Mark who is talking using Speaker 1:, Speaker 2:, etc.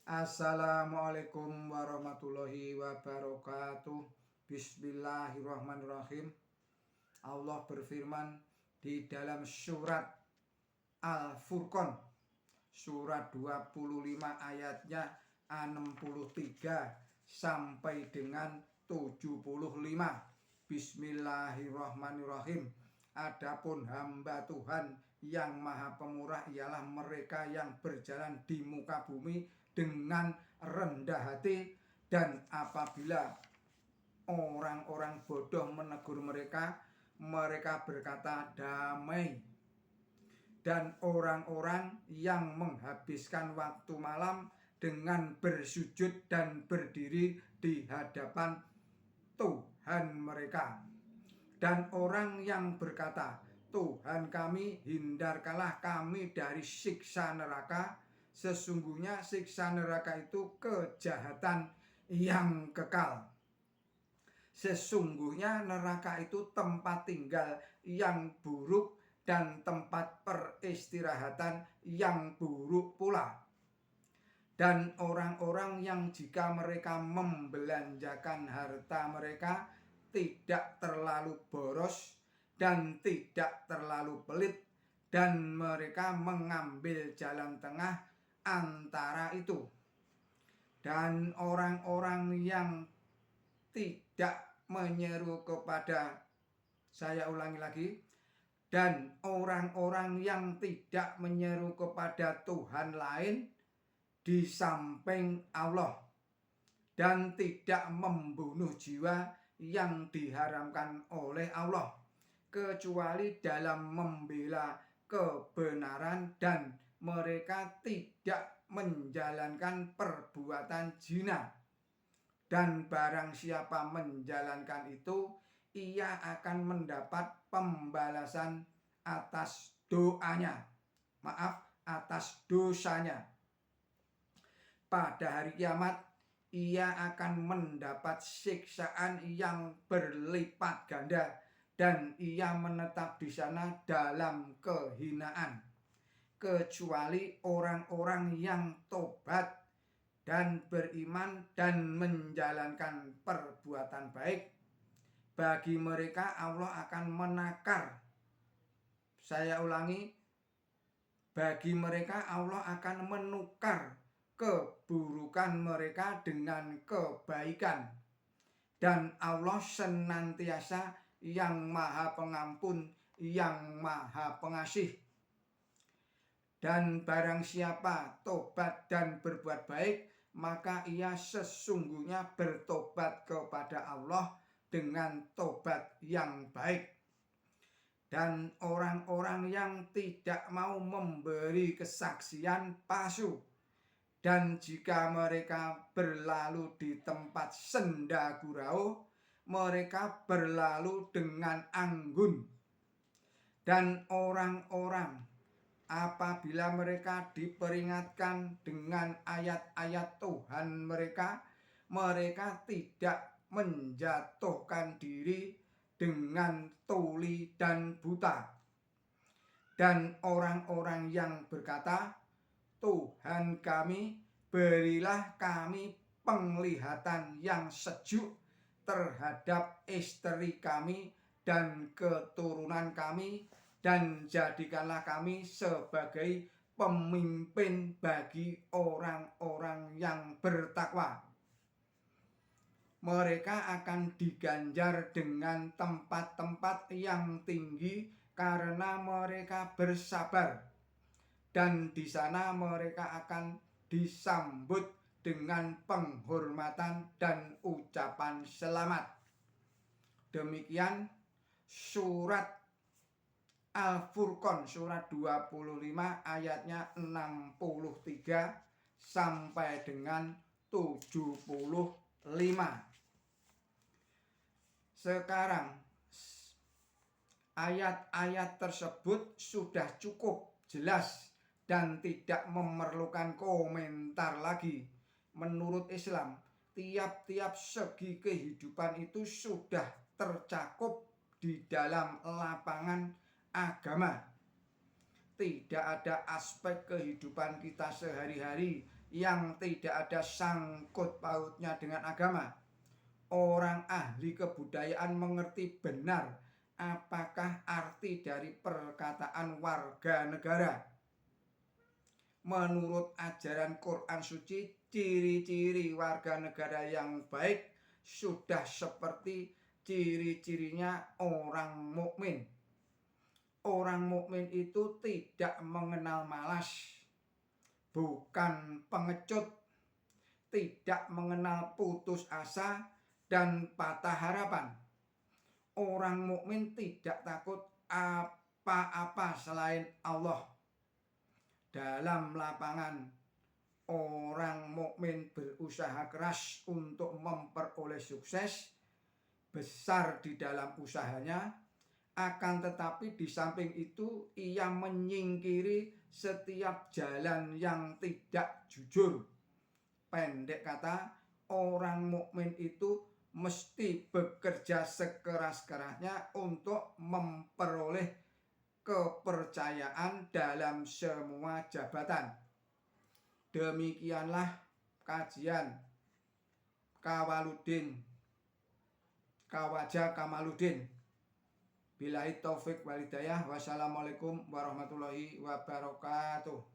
Speaker 1: Assalamualaikum warahmatullahi wabarakatuh. Bismillahirrahmanirrahim. Allah berfirman di dalam surat Al-Furqan, surat 25 ayatnya 63 sampai dengan 75. Bismillahirrahmanirrahim. Adapun hamba Tuhan yang maha pemurah ialah mereka yang berjalan di muka bumi dengan rendah hati, dan apabila orang-orang bodoh menegur mereka, mereka berkata damai. Dan orang-orang yang menghabiskan waktu malam dengan bersujud dan berdiri di hadapan Tuhan mereka. Dan orang yang berkata, Tuhan kami, hindarkanlah kami dari siksa neraka. Sesungguhnya siksa neraka itu kejahatan yang kekal. Sesungguhnya neraka itu tempat tinggal yang buruk dan tempat peristirahatan yang buruk pula. Dan orang-orang yang jika mereka membelanjakan harta mereka tidak terlalu boros dan tidak terlalu pelit, dan mereka mengambil jalan tengah antara itu. Dan orang-orang yang tidak menyeru kepada, saya ulangi lagi, dan orang-orang yang tidak menyeru kepada Tuhan lain di samping Allah, dan tidak membunuh jiwa yang diharamkan oleh Allah, kecuali dalam membela kebenaran, dan mereka tidak menjalankan perbuatan zina. Dan barang siapa menjalankan itu, ia akan mendapat pembalasan atas atas dosanya. Pada hari kiamat, ia akan mendapat siksaan yang berlipat ganda, dan ia menetap di sana dalam kehinaan, kecuali orang-orang yang tobat dan beriman dan menjalankan perbuatan baik. Bagi mereka Allah akan menakar. Saya ulangi, bagi mereka Allah akan menukar keburukan mereka dengan kebaikan, dan Allah senantiasa yang maha pengampun, yang maha pengasih. Dan barang siapa tobat dan berbuat baik, maka ia sesungguhnya bertobat kepada Allah dengan tobat yang baik. Dan orang-orang yang tidak mau memberi kesaksian palsu, dan jika mereka berlalu di tempat senda gurau, mereka berlalu dengan anggun. Dan orang-orang apabila mereka diperingatkan dengan ayat-ayat Tuhan mereka, mereka tidak menjatuhkan diri dengan tuli dan buta. Dan orang-orang yang berkata, Tuhan kami, berilah kami penglihatan yang sejuk terhadap istri kami dan keturunan kami, dan jadikanlah kami sebagai pemimpin bagi orang-orang yang bertakwa. Mereka akan diganjar dengan tempat-tempat yang tinggi karena mereka bersabar, dan di sana mereka akan disambut dengan penghormatan dan ucapan selamat. Demikian surat Al-Furqan, surat 25 ayatnya 63 sampai dengan 75. Sekarang ayat-ayat tersebut sudah cukup jelas dan tidak memerlukan komentar lagi. Menurut Islam, tiap-tiap segi kehidupan itu sudah tercakup di dalam lapangan agama. Tidak ada aspek kehidupan kita sehari-hari yang tidak ada sangkut pautnya dengan agama. Orang ahli kebudayaan mengerti benar apakah arti dari perkataan warga negara. Menurut ajaran Quran suci, ciri-ciri warga negara yang baik sudah seperti ciri-cirinya orang mukmin. Orang mukmin itu tidak mengenal malas, bukan pengecut, tidak mengenal putus asa dan patah harapan. Orang mukmin tidak takut apa-apa selain Allah. Dalam lapangan, orang mukmin berusaha keras untuk memperoleh sukses besar di dalam usahanya, akan tetapi di samping itu ia menyingkiri setiap jalan yang tidak jujur. Pendek kata, orang mukmin itu mesti bekerja sekeras-kerasnya untuk memperoleh kepercayaan dalam semua jabatan. Demikianlah kajian Kawaja Kamaluddin. Billahi taufik wal hidayah. Wassalamualaikum warahmatullahi wabarakatuh.